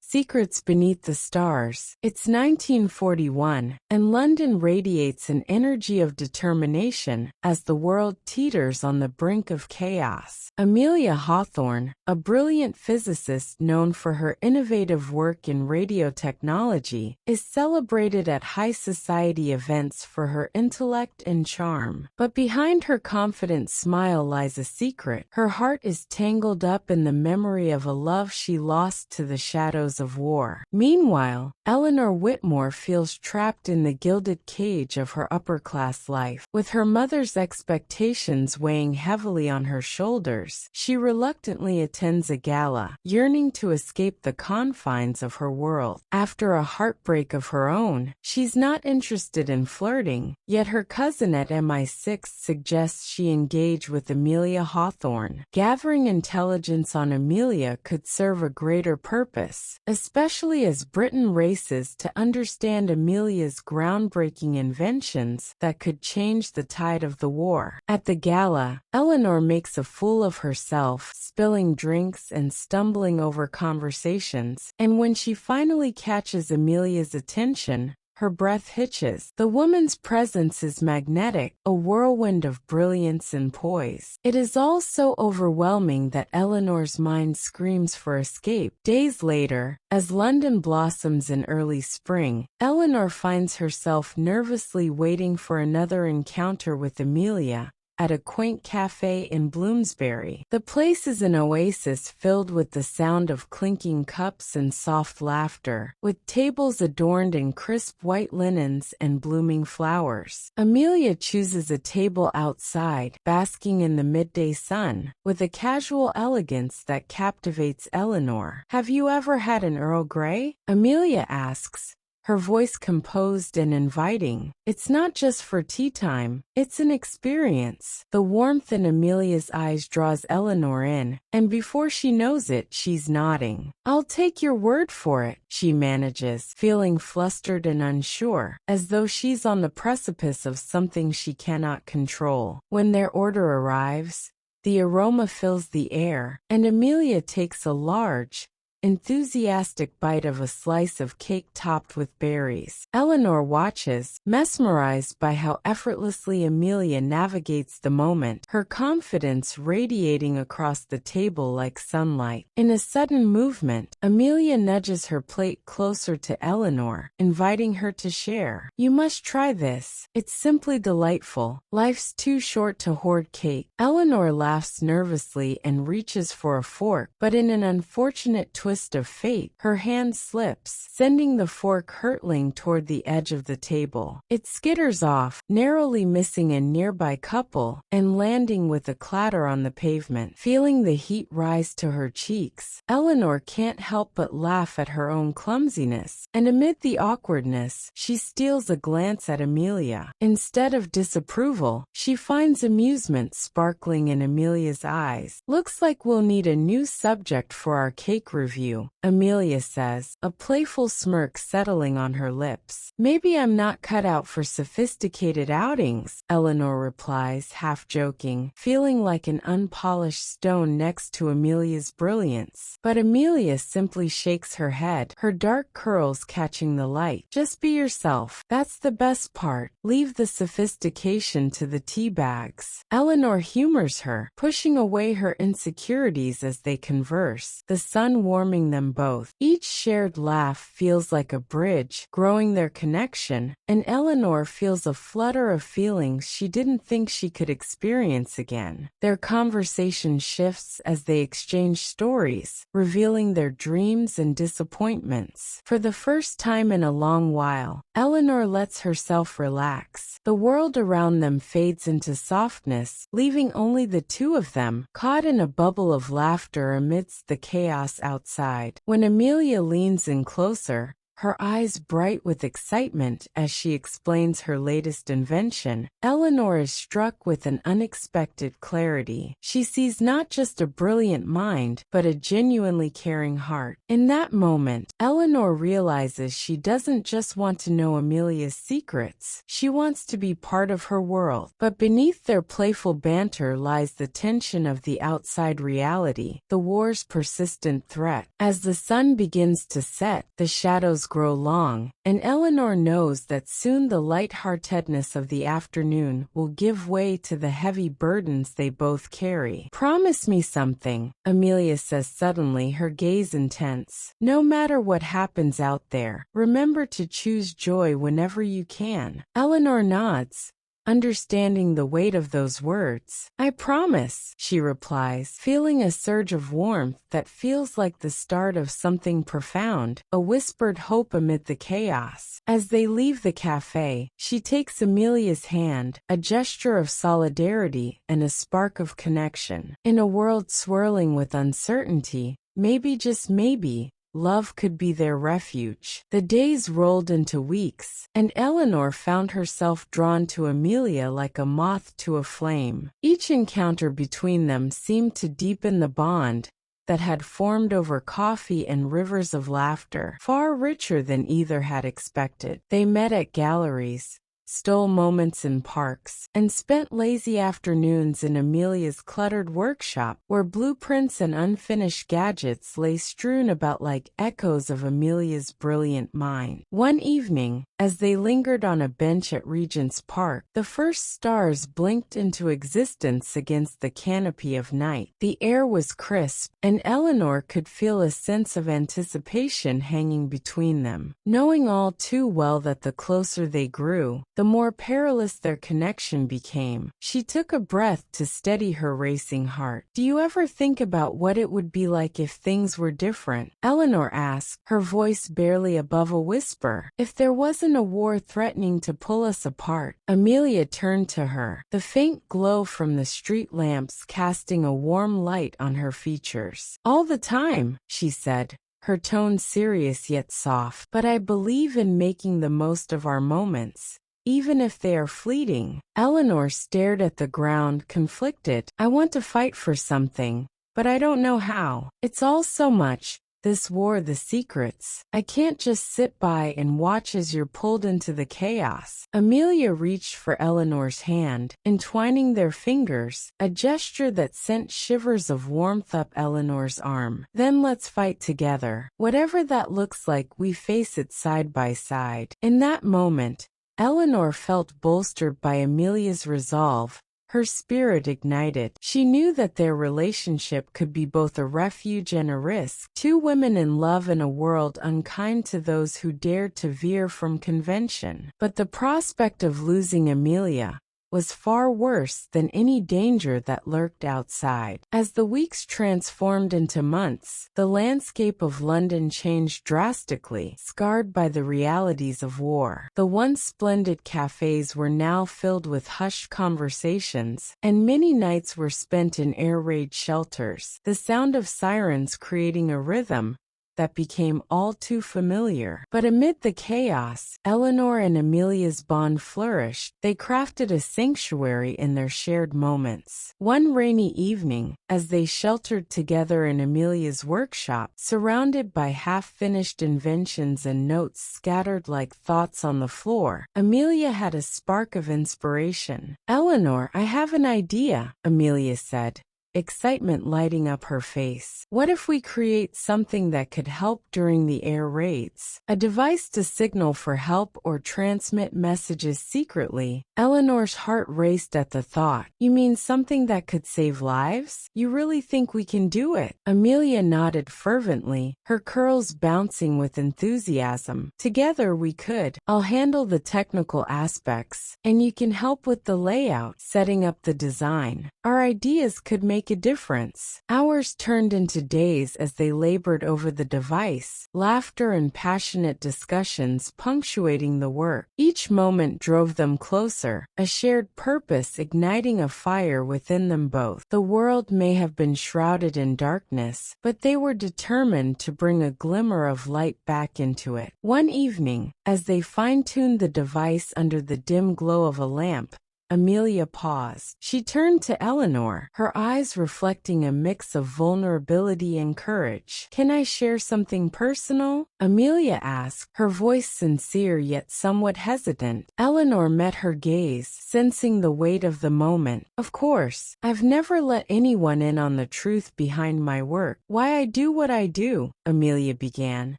Secrets Beneath the Stars. It's 1941, and London radiates an energy of determination as the world teeters on the brink of chaos. Amelia Hawthorne, a brilliant physicist known for her innovative work in radio technology, is celebrated at high society events for her intellect and charm. But behind her confident smile lies a secret. Her heart is tangled up in the memory of a love she lost to the shadows of war. Meanwhile, Eleanor Whitmore feels trapped in the gilded cage of her upper-class life. With her mother's expectations weighing heavily on her shoulders, she reluctantly attends a gala, yearning to escape the confines of her world. After a heartbreak of her own, she's not interested in flirting, yet her cousin at MI6 suggests she engage with Amelia Hawthorne. Gathering intelligence on Amelia could serve a greater purpose, especially as Britain races to understand Amelia's groundbreaking inventions that could change the tide of the war. At the gala, Eleanor makes a fool of herself, spilling drinks and stumbling over conversations, and when she finally catches Amelia's attention, her breath hitches. The woman's presence is magnetic, a whirlwind of brilliance and poise. It is all so overwhelming that Eleanor's mind screams for escape. Days later, as London blossoms in early spring, Eleanor finds herself nervously waiting for another encounter with Amelia at a quaint cafe in Bloomsbury. The place is an oasis filled with the sound of clinking cups and soft laughter, with tables adorned in crisp white linens and blooming flowers. Amelia chooses a table outside, basking in the midday sun, with a casual elegance that captivates Eleanor. "Have you ever had an Earl Grey?" Amelia asks, her voice composed and inviting. "It's not just for tea time, it's an experience." The warmth in Amelia's eyes draws Eleanor in, and before she knows it, she's nodding. "I'll take your word for it," she manages, feeling flustered and unsure, as though she's on the precipice of something she cannot control. When their order arrives, the aroma fills the air, and Amelia takes a large, enthusiastic bite of a slice of cake topped with berries. Eleanor watches, mesmerized by how effortlessly Amelia navigates the moment, her confidence radiating across the table like sunlight. In a sudden movement, Amelia nudges her plate closer to Eleanor, inviting her to share. "You must try this. It's simply delightful. Life's too short to hoard cake." Eleanor laughs nervously and reaches for a fork, but in an unfortunate twist of fate, her hand slips, sending the fork hurtling toward the edge of the table. It skitters off, narrowly missing a nearby couple, and landing with a clatter on the pavement. Feeling the heat rise to her cheeks, Eleanor can't help but laugh at her own clumsiness, and amid the awkwardness, she steals a glance at Amelia. Instead of disapproval, she finds amusement sparkling in Amelia's eyes. "Looks like we'll need a new subject for our cake review," Amelia says, a playful smirk settling on her lips. "Maybe I'm not cut out for sophisticated outings," Eleanor replies, half joking, feeling like an unpolished stone next to Amelia's brilliance. But Amelia simply shakes her head, her dark curls catching the light. "Just be yourself. That's the best part. Leave the sophistication to the tea bags." Eleanor humors her, pushing away her insecurities as they converse, the sun warming them both. Each shared laugh feels like a bridge, growing their connection, and Eleanor feels a flutter of feelings she didn't think she could experience again. Their conversation shifts as they exchange stories, revealing their dreams and disappointments. For the first time in a long while, Eleanor lets herself relax. The world around them fades into softness, leaving only the two of them, caught in a bubble of laughter amidst the chaos outside. When Amelia leans in closer, her eyes bright with excitement as she explains her latest invention. Eleanor is struck with an unexpected clarity. She sees not just a brilliant mind, but a genuinely caring heart. In that moment, Eleanor realizes she doesn't just want to know Amelia's secrets, she wants to be part of her world. But beneath their playful banter lies the tension of the outside reality, the war's persistent threat. As the sun begins to set, the shadows grow long, and Eleanor knows that soon the light-heartedness of the afternoon will give way to the heavy burdens they both carry. "Promise me something," Amelia says suddenly, her gaze intense. "No matter what happens out there, remember to choose joy whenever you can." Eleanor nods, understanding the weight of those words. "I promise," she replies, feeling a surge of warmth that feels like the start of something profound, a whispered hope amid the chaos. As they leave the cafe, she takes Amelia's hand, a gesture of solidarity and a spark of connection. In a world swirling with uncertainty, maybe, just maybe, love could be their refuge. The days rolled into weeks, and Eleanor found herself drawn to Amelia like a moth to a flame. Each encounter between them seemed to deepen the bond that had formed over coffee and rivers of laughter, far richer than either had expected. They met at galleries, stole moments in parks, and spent lazy afternoons in Amelia's cluttered workshop, where blueprints and unfinished gadgets lay strewn about like echoes of Amelia's brilliant mind. One evening, as they lingered on a bench at Regent's Park, the first stars blinked into existence against the canopy of night. The air was crisp, and Eleanor could feel a sense of anticipation hanging between them, knowing all too well that the closer they grew, the more perilous their connection became. She took a breath to steady her racing heart. "Do you ever think about what it would be like if things were different?" Eleanor asked, her voice barely above a whisper. "If there wasn't a war threatening to pull us apart?" Amelia turned to her, the faint glow from the street lamps casting a warm light on her features. "All the time," she said, her tone serious yet soft. "But I believe in making the most of our moments, even if they are fleeting." Eleanor stared at the ground, conflicted. "I want to fight for something, but I don't know how. It's all so much, this war, the secrets. I can't just sit by and watch as you're pulled into the chaos." Amelia reached for Eleanor's hand, entwining their fingers, a gesture that sent shivers of warmth up Eleanor's arm. "Then let's fight together. Whatever that looks like, we face it side by side." In that moment, Eleanor felt bolstered by Amelia's resolve, her spirit ignited. She knew that their relationship could be both a refuge and a risk, two women in love in a world unkind to those who dared to veer from convention. But the prospect of losing Amelia was far worse than any danger that lurked outside. As the weeks transformed into months, the landscape of London changed drastically, scarred by the realities of war. The once splendid cafes were now filled with hushed conversations, and many nights were spent in air raid shelters, the sound of sirens creating a rhythm that became all too familiar. But amid the chaos, Eleanor and Amelia's bond flourished. They crafted a sanctuary in their shared moments. One rainy evening, as they sheltered together in Amelia's workshop, surrounded by half-finished inventions and notes scattered like thoughts on the floor, Amelia had a spark of inspiration. "Eleanor, I have an idea," Amelia said, excitement lighting up her face. "What if we create something that could help during the air raids? A device to signal for help or transmit messages secretly." Eleanor's heart raced at the thought. "You mean something that could save lives? You really think we can do it?" Amelia nodded fervently, her curls bouncing with enthusiasm. "Together we could. I'll handle the technical aspects, and you can help with the layout, setting up the design. Our ideas could make make a difference. Hours turned into days as they labored over the device, laughter and passionate discussions punctuating the work. Each moment drove them closer, a shared purpose igniting a fire within them both. The world may have been shrouded in darkness, but they were determined to bring a glimmer of light back into it. One evening, as they fine-tuned the device under the dim glow of a lamp, Amelia paused. She turned to Eleanor, her eyes reflecting a mix of vulnerability and courage. "Can I share something personal?" Amelia asked, her voice sincere yet somewhat hesitant. Eleanor met her gaze, sensing the weight of the moment. "Of course, I've never let anyone in on the truth behind my work. Why I do what I do," Amelia began,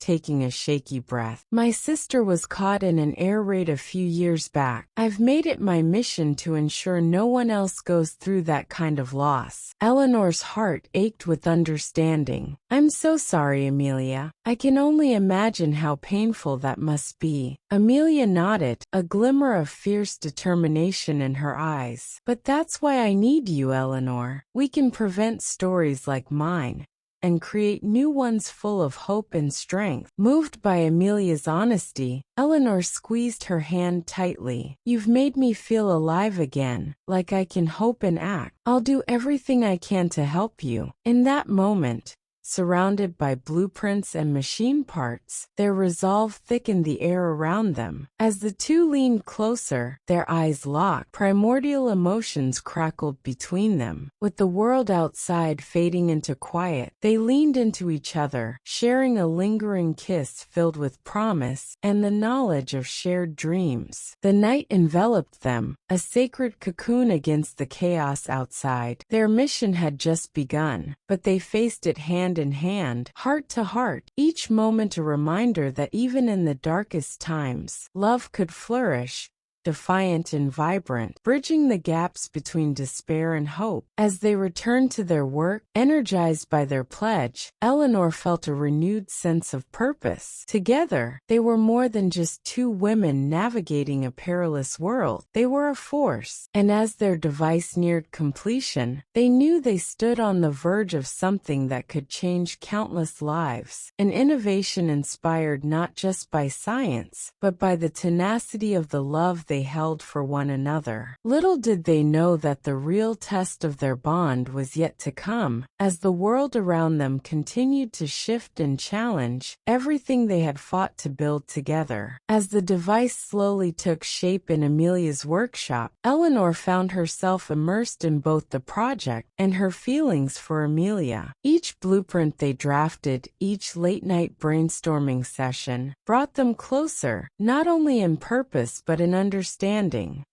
taking a shaky breath. "My sister was caught in an air raid a few years back. I've made it my mission to ensure no one else goes through that kind of loss." Eleanor's heart ached with understanding. "I'm so sorry, Amelia. I can only imagine how painful that must be." Amelia nodded, a glimmer of fierce determination in her eyes. "But that's why I need you, Eleanor. We can prevent stories like mine and create new ones full of hope and strength." Moved by Amelia's honesty, Eleanor squeezed her hand tightly. "You've made me feel alive again, like I can hope and act. I'll do everything I can to help you." In that moment, surrounded by blueprints and machine parts, their resolve thickened the air around them. As the two leaned closer, their eyes locked, primordial emotions crackled between them. With the world outside fading into quiet, they leaned into each other, sharing a lingering kiss filled with promise and the knowledge of shared dreams. The night enveloped them, a sacred cocoon against the chaos outside. Their mission had just begun, but they faced it hand in hand, heart to heart, each moment a reminder that even in the darkest times, love could flourish, defiant and vibrant, bridging the gaps between despair and hope. As they returned to their work, energized by their pledge, Eleanor felt a renewed sense of purpose. Together, they were more than just two women navigating a perilous world. They were a force, and as their device neared completion, they knew they stood on the verge of something that could change countless lives. An innovation inspired not just by science, but by the tenacity of the love they held for one another. Little did they know that the real test of their bond was yet to come, as the world around them continued to shift and challenge everything they had fought to build together. As the device slowly took shape in Amelia's workshop, Eleanor found herself immersed in both the project and her feelings for Amelia. Each blueprint they drafted, each late-night brainstorming session, brought them closer, not only in purpose but in understanding.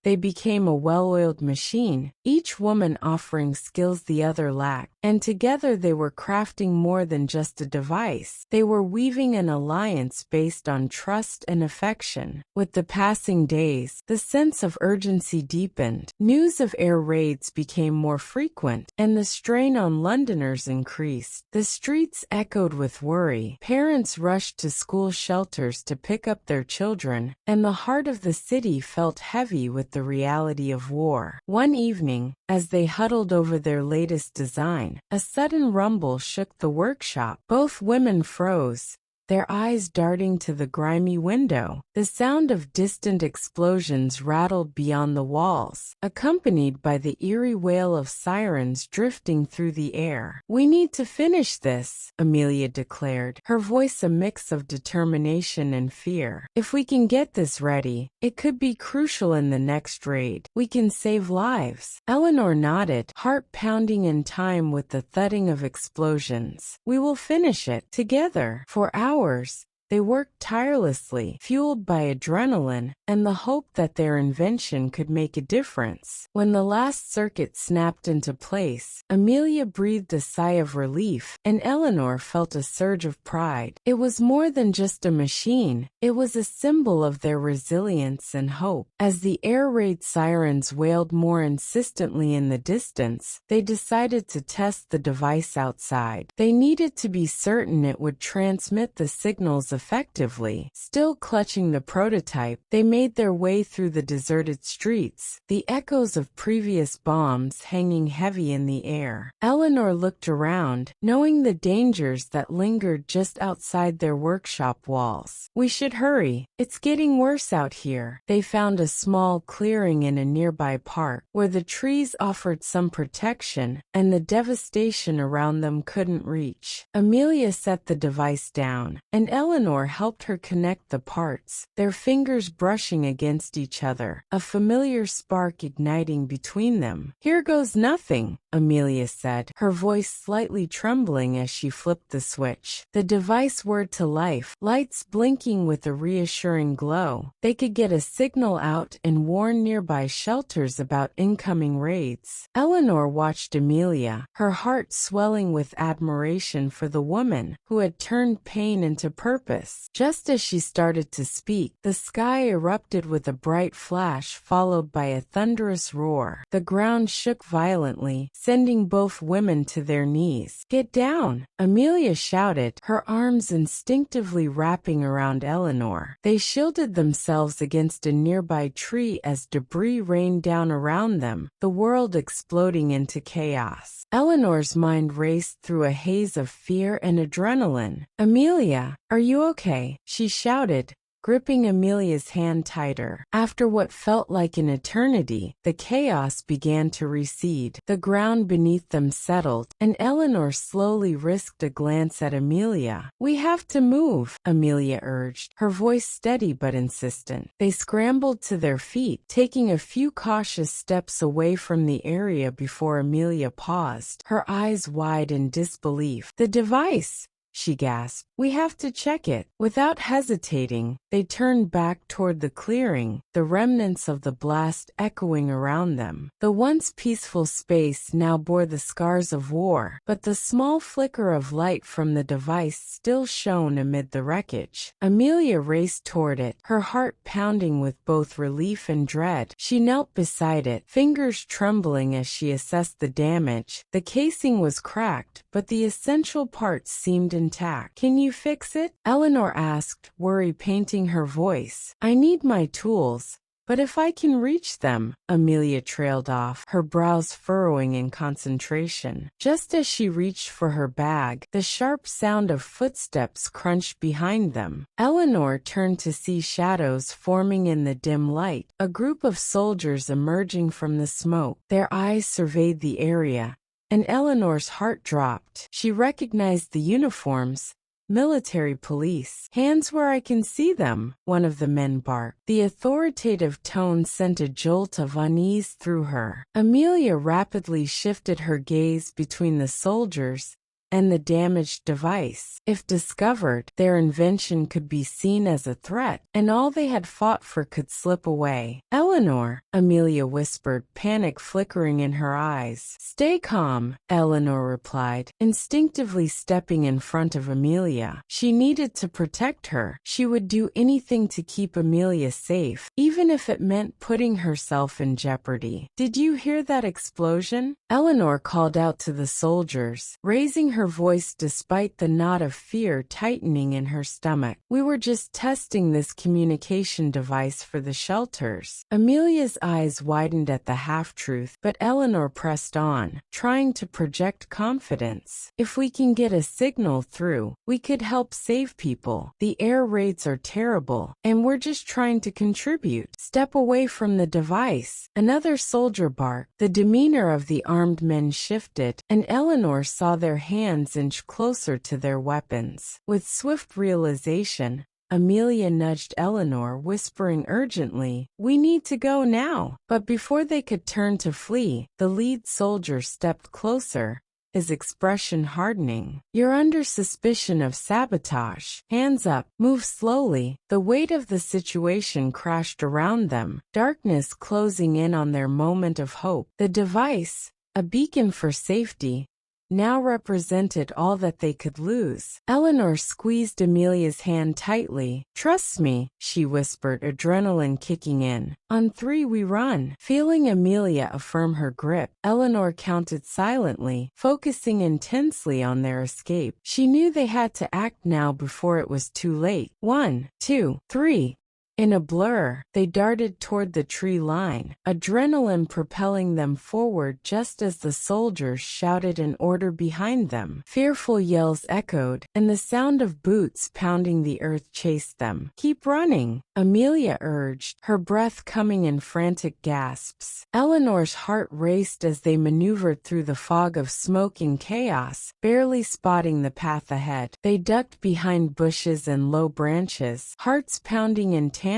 They became a well-oiled machine, each woman offering skills the other lacked, and together they were crafting more than just a device. They were weaving an alliance based on trust and affection. With the passing days, the sense of urgency deepened. News of air raids became more frequent, and the strain on Londoners increased. The streets echoed with worry. Parents rushed to school shelters to pick up their children, and the heart of the city felt heavy with the reality of war. One evening, as they huddled over their latest design, a sudden rumble shook the workshop. Both women froze, their eyes darting to the grimy window. The sound of distant explosions rattled beyond the walls, accompanied by the eerie wail of sirens drifting through the air. "We need to finish this," Amelia declared, her voice a mix of determination and fear. "If we can get this ready, it could be crucial in the next raid. We can save lives." Eleanor nodded, heart pounding in time with the thudding of explosions. "We will finish it together." For hours, they worked tirelessly, fueled by adrenaline and the hope that their invention could make a difference. When the last circuit snapped into place, Amelia breathed a sigh of relief, and Eleanor felt a surge of pride. It was more than just a machine, it was a symbol of their resilience and hope. As the air raid sirens wailed more insistently in the distance, they decided to test the device outside. They needed to be certain it would transmit the signals effectively. Still clutching the prototype, they made their way through the deserted streets, the echoes of previous bombs hanging heavy in the air. Eleanor looked around, knowing the dangers that lingered just outside their workshop walls. We should hurry. It's getting worse out here. They found a small clearing in a nearby park, where the trees offered some protection, and the devastation around them couldn't reach. Amelia set the device down, and Eleanor helped her connect the parts, their fingers brushing against each other, a familiar spark igniting between them. "Here goes nothing," Amelia said, her voice slightly trembling as she flipped the switch. The device whirred to life, lights blinking with a reassuring glow. They could get a signal out and warn nearby shelters about incoming raids. Eleanor watched Amelia, her heart swelling with admiration for the woman who had turned pain into purpose. Just as she started to speak, the sky erupted with a bright flash followed by a thunderous roar. The ground shook violently, sending both women to their knees. "Get down!" Amelia shouted, her arms instinctively wrapping around Eleanor. They shielded themselves against a nearby tree as debris rained down around them, the world exploding into chaos. Eleanor's mind raced through a haze of fear and adrenaline. "Amelia, are you okay?" she shouted, gripping Amelia's hand tighter. After what felt like an eternity, the chaos began to recede. The ground beneath them settled, and Eleanor slowly risked a glance at Amelia. "We have to move," Amelia urged, her voice steady but insistent. They scrambled to their feet, taking a few cautious steps away from the area before Amelia paused, her eyes wide in disbelief. "The device!" she gasped. "We have to check it." Without hesitating, they turned back toward the clearing, the remnants of the blast echoing around them. The once peaceful space now bore the scars of war, but the small flicker of light from the device still shone amid the wreckage. Amelia raced toward it, her heart pounding with both relief and dread. She knelt beside it, fingers trembling as she assessed the damage. The casing was cracked, but the essential parts seemed intact. "Can you fix it?" Eleanor asked, worry painting her voice. "I need my tools, but if I can reach them," Amelia trailed off, her brows furrowing in concentration. Just as she reached for her bag, the sharp sound of footsteps crunched behind them. Eleanor turned to see shadows forming in the dim light, a group of soldiers emerging from the smoke. Their eyes surveyed the area, and Eleanor's heart dropped. She recognized the uniforms. "Military police." "Hands where I can see them," one of the men barked. The authoritative tone sent a jolt of unease through her. Amelia rapidly shifted her gaze between the soldiers and the damaged device. If discovered, their invention could be seen as a threat, and all they had fought for could slip away. "Eleanor," Amelia whispered, panic flickering in her eyes. "Stay calm," Eleanor replied, instinctively stepping in front of Amelia. She needed to protect her. She would do anything to keep Amelia safe, even if it meant putting herself in jeopardy. "Did you hear that explosion?" Eleanor called out to the soldiers, raising her voice despite the knot of fear tightening in her stomach. "We were just testing this communication device for the shelters." Amelia's eyes widened at the half-truth, but Eleanor pressed on, trying to project confidence. "If we can get a signal through, we could help save people. The air raids are terrible, and we're just trying to contribute." "Step away from the device," another soldier barked. The demeanor of the armed men shifted, and Eleanor saw their hands inch closer to their weapons. With swift realization, Amelia nudged Eleanor, whispering urgently, "We need to go now." But before they could turn to flee, the lead soldier stepped closer, his expression hardening. "You're under suspicion of sabotage. Hands up. Move slowly." The weight of the situation crashed around them, darkness closing in on their moment of hope. The device, a beacon for safety, now represented all that they could lose. Eleanor squeezed Amelia's hand tightly. "Trust me," she whispered, adrenaline kicking in. "On 3 we run." Feeling Amelia affirm her grip, Eleanor counted silently, focusing intensely on their escape. She knew they had to act now before it was too late. 1, 2, 3. In a blur, they darted toward the tree line, adrenaline propelling them forward just as the soldiers shouted an order behind them. Fearful yells echoed, and the sound of boots pounding the earth chased them. "Keep running," Amelia urged, her breath coming in frantic gasps. Eleanor's heart raced as they maneuvered through the fog of smoke and chaos, barely spotting the path ahead. They ducked behind bushes and low branches, hearts pounding in tandem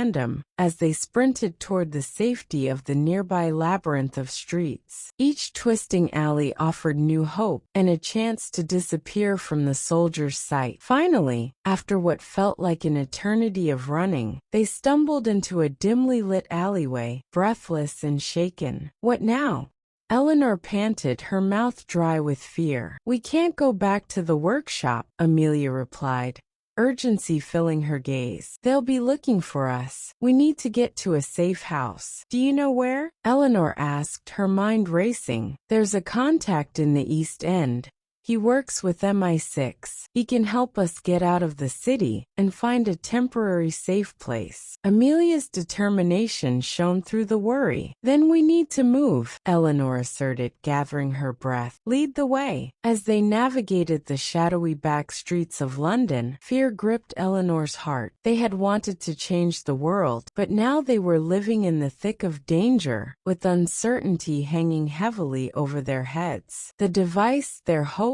as they sprinted toward the safety of the nearby labyrinth of streets. Each twisting alley offered new hope and a chance to disappear from the soldiers' sight. Finally, after what felt like an eternity of running, they stumbled into a dimly lit alleyway, breathless and shaken. "What now?" Eleanor panted, her mouth dry with fear. "We can't go back to the workshop," Amelia replied, urgency filling her gaze. "They'll be looking for us. We need to get to a safe house." "Do you know where?" Eleanor asked, her mind racing. "There's a contact in the East End. He works with MI6. He can help us get out of the city and find a temporary safe place." Amelia's determination shone through the worry. "Then we need to move," Eleanor asserted, gathering her breath. "Lead the way." As they navigated the shadowy back streets of London, fear gripped Eleanor's heart. They had wanted to change the world, but now they were living in the thick of danger, with uncertainty hanging heavily over their heads. The device, their hope,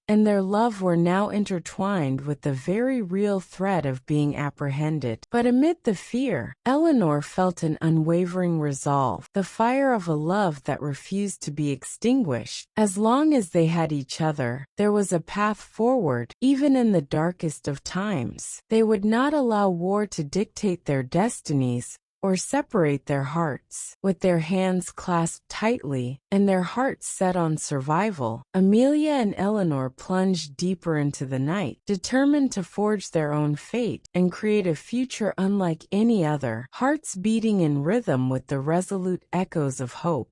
and their love were now intertwined with the very real threat of being apprehended. But amid the fear, Eleanor felt an unwavering resolve, the fire of a love that refused to be extinguished. As long as they had each other, there was a path forward, even in the darkest of times. They would not allow war to dictate their destinies or separate their hearts. With their hands clasped tightly and their hearts set on survival, Amelia and Eleanor plunged deeper into the night, determined to forge their own fate and create a future unlike any other, hearts beating in rhythm with the resolute echoes of hope.